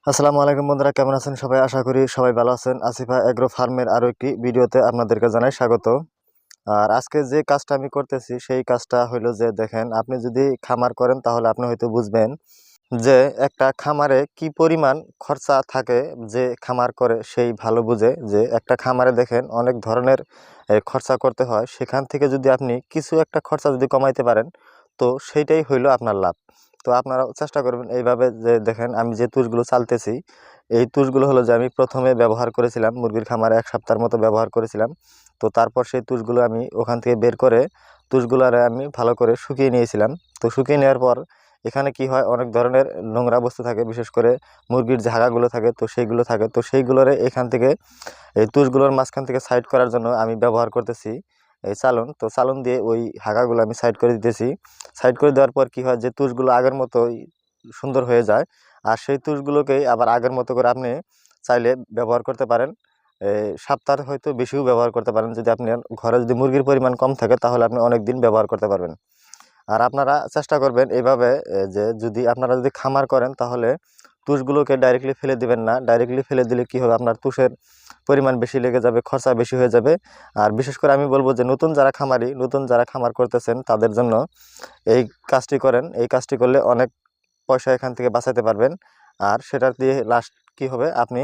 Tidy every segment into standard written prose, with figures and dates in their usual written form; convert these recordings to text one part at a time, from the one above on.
আসসালামু আলাইকুম বন্ধুরা, কেমন আছেন সবাই? আশা করি সবাই ভালো আছেন। আসিফা এগ্রো ফার্মের আরও একটি ভিডিওতে আপনাদেরকে জানাই স্বাগত। আর আজকে যে কাজটা আমি করতেছি সেই কাজটা হলো যে, দেখেন, আপনি যদি খামার করেন তাহলে আপনি হয়তো বুঝবেন যে একটা খামারে কি পরিমাণ খরচা থাকে। যে খামার করে সেই ভালো বুঝে যে একটা খামারে দেখেন অনেক ধরনের খরচা করতে হয়। সেখান থেকে যদি আপনি কিছু একটা খরচা যদি কমাইতে পারেন, তো সেইটাই হইলো আপনার লাভ। তো আপনারাও চেষ্টা করবেন এইভাবে। যে দেখেন, আমি যে তুষগুলো চালতেছি, এই তুষগুলো হলো যে আমি প্রথমে ব্যবহার করেছিলাম মুরগির খামারে 1 সপ্তাহের মতো ব্যবহার করেছিলাম। তো তারপর সেই তুষগুলো আমি ওখান থেকে বের করে তুষগুলারে আমি ভালো করে শুকিয়ে নিয়েছিলাম। তো শুকিয়ে নেওয়ার পর এখানে কি হয়, অনেক ধরনের নোংরা বস্তু থাকে, বিশেষ করে মুরগির ঝাগাগুলো থাকে, তো সেইগুলো থাকে। তো সেইগুলোরে এখান থেকে এই তুষগুলোর মাঝখান থেকে সাইড করার জন্য আমি ব্যবহার করতেছি এই চালন। তো চালন দিয়ে ওই হাগাগুলো আমি সাইড করে দিতেছি। সাইড করে দেওয়ার পর কি হয়, যে তুষগুলো আগের মতোই সুন্দর হয়ে যায়। আর সেই তুষগুলোকেই আবার আগের মতো করে আপনি চাইলে ব্যবহার করতে পারেন। সপ্তাহে হয়তো বেশিও ব্যবহার করতে পারেন। যদি আপনি ঘরে যদি মুরগির পরিমাণ কম থাকে তাহলে আপনি অনেক দিন ব্যবহার করতে পারবেন। আর আপনারা চেষ্টা করবেন এইভাবে, যে যদি আপনারা যদি খামার করেন তাহলে তুষগুলোকে ডাইরেক্টলি ফেলে দিবেন না। ডাইরেক্টলি ফেলে দিলে কি হবে, আপনার তুষের পরিমাণ বেশি লেগে যাবে, খরচা বেশি হয়ে যাবে। আর বিশেষ করে আমি বলবো যে নতুন যারা খামার করতেছেন তাদের জন্য এই কাজটি করেন। এই কাজটি করলে অনেক পয়সা এখান থেকে বাঁচাতে পারবেন। আর সেটা দিয়ে লাস্ট কি হবে, আপনি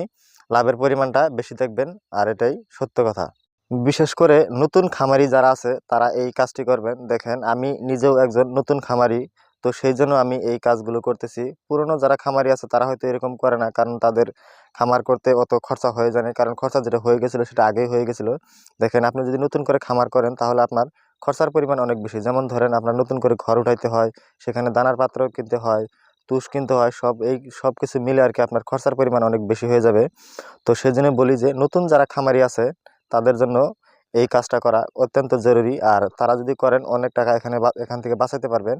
লাভের পরিমাণটা বেশি দেখবেন। আর এটাই সত্য কথা। বিশেষ করে নতুন খামারি যারা আছে তারা এই কাজটি করবেন। দেখেন, আমি নিজেও একজন নতুন খামারি, তো সেই জন্য আমি এই কাজগুলো করতেছি। পুরনো যারা খামারি আছে তারা হয়তো এরকম করে না, কারণ তাদের খামার করতে অত খরচা হয়ে যায় না। কারণ খরচা যেটা হয়ে গেছিলো সেটা আগেই হয়ে গেছিলো। দেখেন, আপনি যদি নতুন করে খামার করেন তাহলে আপনার খরচার পরিমাণ অনেক বেশি। যেমন ধরেন, আপনার নতুন করে ঘর উঠাইতে হয়, সেখানে দানার পাত্র কিনতে হয়, তুষ কিনতে হয়, সব কিছু মিলে আর কি আপনার খরচার পরিমাণ অনেক বেশি হয়ে যাবে। তো সেজন্য বলি যে নতুন যারা খামারি আছে তাদের জন্য এই কাজটা করা অত্যন্ত জরুরি। আর তারা যদি করেন অনেক টাকা এখান থেকে বাঁচাতে পারবেন,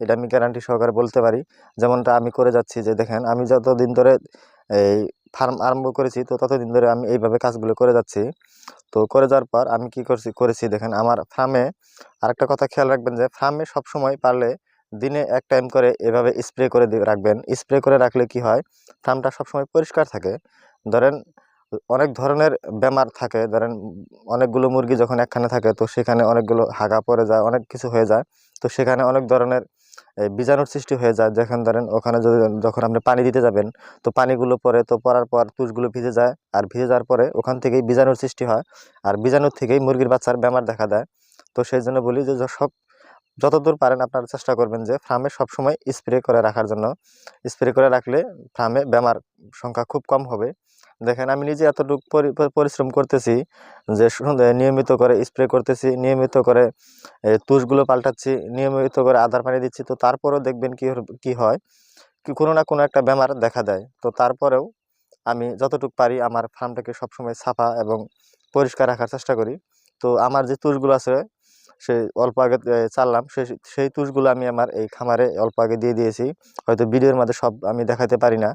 এটা আমি গ্যারান্টি সহকারে বলতে পারি। যেমনটা আমি করে যাচ্ছি, যে দেখেন, আমি যতদিন ধরে এই ফার্ম আরম্ভ করেছি তো ততদিন ধরে আমি এইভাবে কাজগুলো করে যাচ্ছি। তো করে যাওয়ার পর আমি কি করেছি দেখেন, আমার ফার্মে আরেকটা কথা খেয়াল রাখবেন, যে ফার্মে সবসময় পারলে দিনে 1 টাইম করে এভাবে স্প্রে করে রাখবেন। স্প্রে করে রাখলে কি হয়, ফার্মটা সবসময় পরিষ্কার থাকে। ধরেন, অনেক ধরনের বেমার থাকে। ধরেন, অনেকগুলো মুরগি যখন একখানে থাকে তো সেখানে অনেকগুলো হাগা পড়ে যায়, অনেক কিছু হয়ে যায়। তো সেখানে অনেক ধরনের বীজাণুর সৃষ্টি হয়ে যায়। দেখেন, ধরেন ওখানে যখন আপনি পানি দিতে যাবেন, তো পানিগুলো পরে, তো পরার পর তুষগুলো ভিজে যায়। আর ভিজে যাওয়ার পরে ওখান থেকেই বীজাণুর সৃষ্টি হয়। আর বীজাণুর থেকেই মুরগির বাচ্চার বেমার দেখা দেয়। তো সেই জন্য বলি যে যতদূর পারেন আপনারা চেষ্টা করবেন যে ফার্মে সবসময় স্প্রে করে রাখার জন্য। স্প্রে করে রাখলে ফার্মে বেমার সংখ্যা খুব কম হবে। দেখেন, আমি নিজে এতটুকু পরিশ্রম করতেছি, যে নিয়মিত করে স্প্রে করতেছি, নিয়মিত করে তুষগুলো পাল্টাচ্ছি, নিয়মিত করে আদার পানি দিচ্ছি। তো তারপরেও দেখবেন কি হয়, কোনো না কোনো একটা বেমার দেখা দেয়। তো তারপরেও আমি যতটুকু পারি আমার ফার্মটাকে সবসময় সাফা এবং পরিষ্কার রাখার চেষ্টা করি। তো আমার যে তুষগুলো আছে, সেই অল্প আগে চাললাম, সেই তুষগুলো আমি আমার এই খামারে অল্প আগে দিয়ে দিয়েছি। হয়তো ভিডিওর মধ্যে সব আমি দেখাতে পারি না,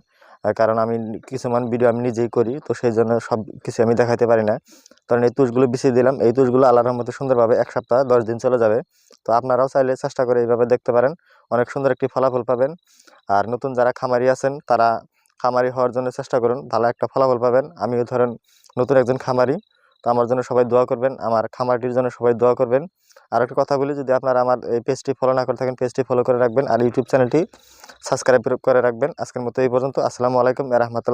কারণ আমি কিছুমান ভিডিও আমি নিজেই করি, তো সেই জন্য সব কিছু আমি দেখাতে পারি না। কারণ এই তুষগুলো বিছিয়ে দিলাম, এই তুষগুলো আল্লাহর রহমতে সুন্দরভাবে 1 সপ্তাহ 10 দিন চলে যাবে। তো আপনারাও চাইলে চেষ্টা করে এইভাবে দেখতে পারেন, অনেক সুন্দর একটি ফলাফল পাবেন। আর নতুন যারা খামারি আছেন তারা খামারি হওয়ার জন্য চেষ্টা করুন, ভালো একটা ফলাফল পাবেন। আমিও ধরেন নতুন একজন খামারি, তো আমার জন্য সবাই দোয়া করবেন, আমার খামারটির জন্য সবাই দোয়া করবেন। আর একটা কথা বলি, যদি আপনারা আমার এই পেজটি ফলো না করে থাকেন, পেজটি ফলো করে রাখবেন, আর ইউটিউব চ্যানেলটি সাবস্ক্রাইব করে রাখবেন। আজকের মতো এই পর্যন্ত। আসসালামু আলাইকুম ওয়া রাহমাতুল্লাহ।